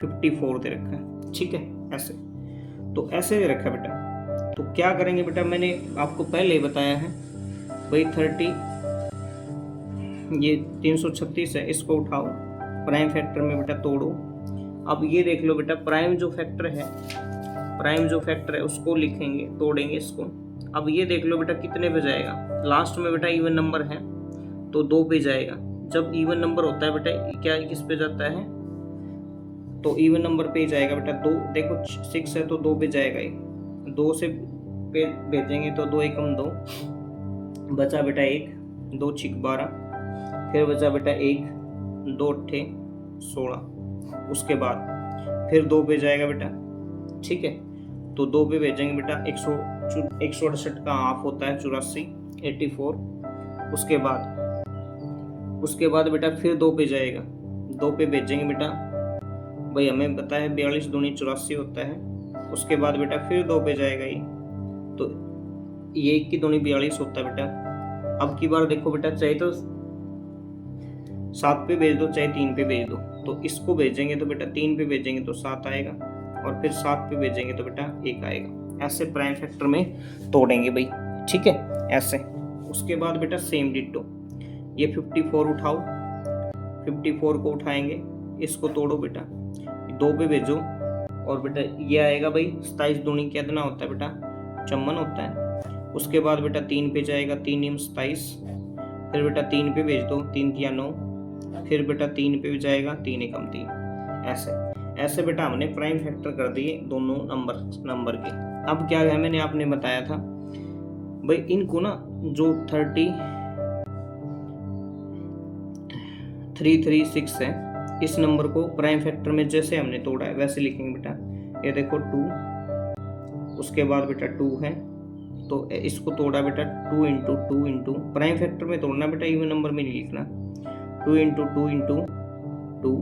54 दे रखा है, ठीक है। ऐसे तो ऐसे दे रखा है बेटा। तो क्या करेंगे बेटा, मैंने आपको पहले ही बताया है भाई 30, ये 336 है, इसको उठाओ प्राइम फैक्टर में बेटा तोड़ो। अब ये देख लो बेटा, प्राइम जो फैक्टर है उसको लिखेंगे, तोड़ेंगे इसको। अब ये देख लो बेटा कितने पे जाएगा, लास्ट में बेटा इवन नंबर है तो 2 पे जाएगा। जब इवन नंबर होता है बेटा क्या किस पे जाता है, तो इवन नंबर पे जाएगा बेटा 2। देखो 6 है तो 2 पे जाएगा ही, 2 से पे भेजेंगे तो 2 एकम 2, बचा बेटा 1, 2 छिक 12, फिर बचा बेटा 1, 2 अट्ठे 16। उसके बाद फिर 2 पे जाएगा बेटा, ठीक है। तो 2 पे भेजेंगे बेटा 168 का हाफ होता है 84, 84। उसके बाद बेटा फिर 2 पे जाएगा, 2 पे भेजेंगे बेटा, भाई हमें पता है 42 दूनी 84 होता है। उसके बाद बेटा फिर 2 पे जाएगा ये, तो ये 1 की दूनी 42 होता है बेटा। अब की बार देखो बेटा, चाहे तो 7 पे भेज दो चाहे 3 पे भेज दो, तो इसको भेजेंगे तो बेटा 3 पे भेजेंगे तो 7 आएगा, और फिर 7 पे भेजेंगे तो बेटा 1 आएगा। ऐसे प्राइम फैक्टर में तोड़ेंगे भाई, ठीक है ऐसे। उसके बाद बेटा सेम डिट्टो, ये 54 उठाओ, 54 को उठाएंगे, इसको तोड़ो बेटा, 2 पे भेजो, और बेटा ये आएगा भाई 27 दूनी कितना होता है बेटा 54 होता है। उसके बाद बेटा 3 पे जाएगा, 3 × 27, फिर बेटा 3 पे भेज दो, 3 × 9, फिर बेटा 3 पे भी जाएगा, 3 × 3। ऐसे बेटा हमने प्राइम फैक्टर कर दिए दोनों नंबर के। अब क्या है, मैंने आपने बताया था भाई इनको ना, जो 336 है, इस नंबर को प्राइम फैक्टर में जैसे हमने तोड़ा है वैसे लिखेंगे बेटा। ये देखो 2, उसके बाद बेटा 2 है तो इसको तोड़ा बेटा 2 × 2 प्राइम फैक्टर में तोड़ना बेटा, इवन नंबर में नहीं लिखना। 2 × 2 × 2,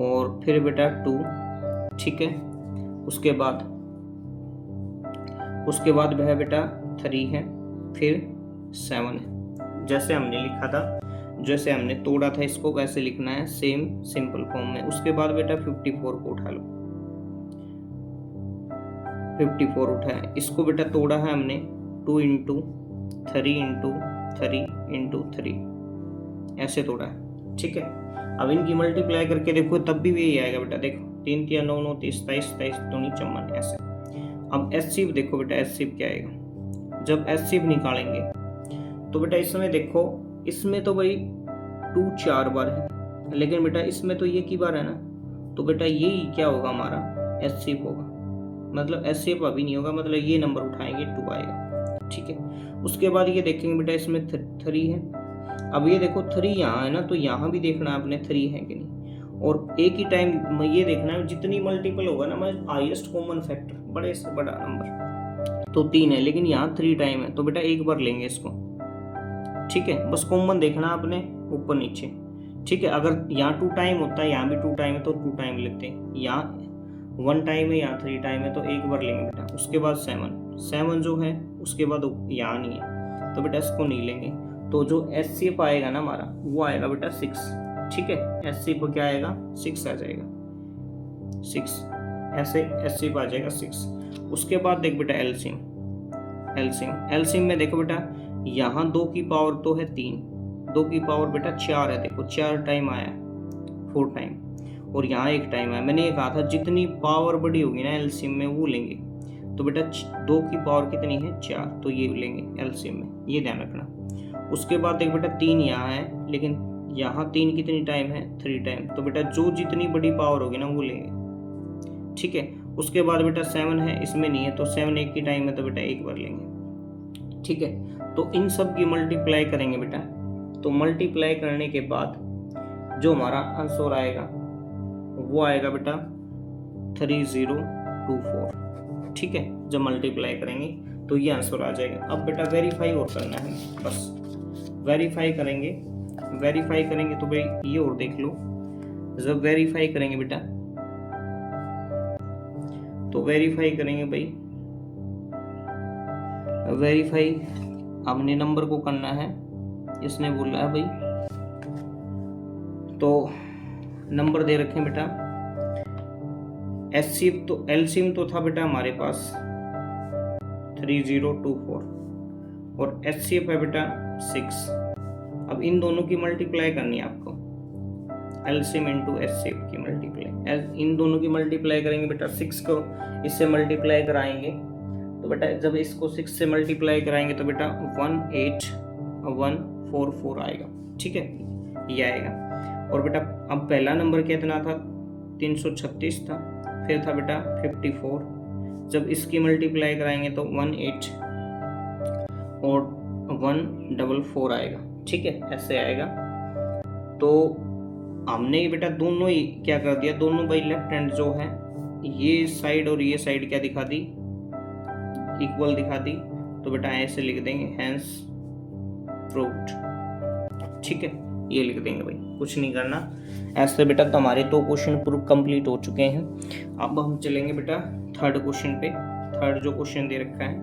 और फिर बेटा 2, ठीक है। उसके बाद वह बेटा 3 है, फिर 7 है, जैसे हमने लिखा था, जैसे हमने तोड़ा था इसको वैसे लिखना है, सेम सिंपल फॉर्म में। उसके बाद बेटा 54 को उठा लो, 54 उठाया, इसको बेटा तोड़ा है हमने 2 × 3 × 3 × 3, ऐसे तोड़ा है, ठीक है। अब इनकी मल्टीप्लाई करके देखो तब भी यही आएगा बेटा, देखो 3 × 9 = 30, 27 दूनी 54 ऐसे। अब एचसीएफ देखो बेटा, एचसीएफ क्या आएगा, जब एचसीएफ निकालेंगे तो बेटा इसमें देखो, इसमें तो भाई 2 4 बार है, लेकिन बेटा इसमें तो ये की बार है ना, तो बेटा ये क्या होगा हमारा एचसीएफ होगा, मतलब एचसीएफ अभी नहीं होगा, मतलब ये नंबर उठाएंगे 2 आएगा, ठीक है। उसके बाद ये देखेंगे बेटा इसमें 3 है। अब ये देखो 3 यहाँ है ना, तो यहाँ भी देखना है आपने 3 है कि नहीं, और एक ही टाइम ये देखना है जितनी मल्टीपल होगा ना, मैं हाईएस्ट कॉमन फैक्टर बड़े से बड़ा नंबर, तो 3 है लेकिन यहाँ 3 टाइम है, तो बेटा एक बार लेंगे इसको, ठीक है। बस कॉमन देखना आपने ऊपर नीचे, ठीक है। अगर यहाँ 2 टाइम होता है, यहाँ भी 2 टाइम है तो 2 टाइम लेते हैं, यहाँ 1 टाइम है, यहाँ 3 टाइम है, तो एक बार लेंगे बेटा। उसके बाद 7 जो है, उसके बाद यहाँ नहीं है तो बेटा इसको नहीं लेंगे। तो जो एचसीएफ आएगा ना हमारा, वो आएगा बेटा 6, ठीक है। एचसीएफ क्या आएगा 6 आ जाएगा, 6 ऐसे एचसीएफ आ जाएगा 6। उसके बाद देख बेटा एलसीएम में देखो बेटा, यहाँ 2 की पावर तो है 3, 2 की पावर बेटा 4 है, देखो 4 टाइम आया, 4 टाइम, और यहाँ 1 टाइम आया। मैंने ये कहा था जितनी पावर बड़ी होगी ना एलसीएम में वो लेंगे, तो बेटा 2 की पावर कितनी है 4, तो ये लेंगे एलसीएम में, ये ध्यान रखना। उसके बाद देख बेटा 3 यहाँ है, लेकिन यहाँ 3 कितनी टाइम है 3 टाइम, तो बेटा जो जितनी बड़ी पावर होगी ना वो लेंगे, ठीक है। उसके बाद बेटा 7 है, इसमें नहीं है, तो 7 1 की टाइम है, तो बेटा एक बार लेंगे, ठीक है। तो इन सब की मल्टीप्लाई करेंगे बेटा, तो मल्टीप्लाई करने के बाद जो हमारा आंसर आएगा वो आएगा बेटा 3024, ठीक है। जब मल्टीप्लाई करेंगे तो ये आंसर आ जाएगा। अब बेटा वेरीफाई और करना है, बस वेरीफाई करेंगे तो भाई ये और देख लो, जब वेरीफाई करेंगे बेटा, तो वेरीफाई करेंगे भाई, वेरीफाई हमने नंबर को करना है, इसने बोला है भाई, तो नंबर दे रखे हैं बेटा, एलसीएम तो था बेटा हमारे पास 3024 और एचसीएफ है बेटा 6। अब इन दोनों की मल्टीप्लाई करनी है आपको, एलसीएम इंटू एचसीएफ की मल्टीप्लाई, इन दोनों की मल्टीप्लाई करेंगे बेटा, 6 को इससे मल्टीप्लाई कराएंगे तो बेटा जब इसको 6 से मल्टीप्लाई कराएंगे तो बेटा 18144 आएगा, ठीक है, ये आएगा। और बेटा अब पहला नंबर कितना था, 336 था, फिर था बेटा 54, जब इसकी मल्टीप्लाई कराएंगे तो 18 और 144 आएगा, ठीक है, ऐसे आएगा। तो हमने बेटा दोनों ही क्या कर दिया, दोनों बाई लेफ्ट हैंड जो है ये साइड और ये साइड क्या दिखा दी, इक्वल दिखा दी, तो बेटा ऐसे लिख देंगे हैंस प्रूव्ड, ठीक है, ये लिख देंगे भाई, कुछ नहीं करना ऐसे बेटा। तो हमारे 2 क्वेश्चन प्रूफ कंप्लीट हो चुके हैं। अब हम चलेंगे बेटा थर्ड क्वेश्चन पे। थर्ड जो क्वेश्चन दे रखा है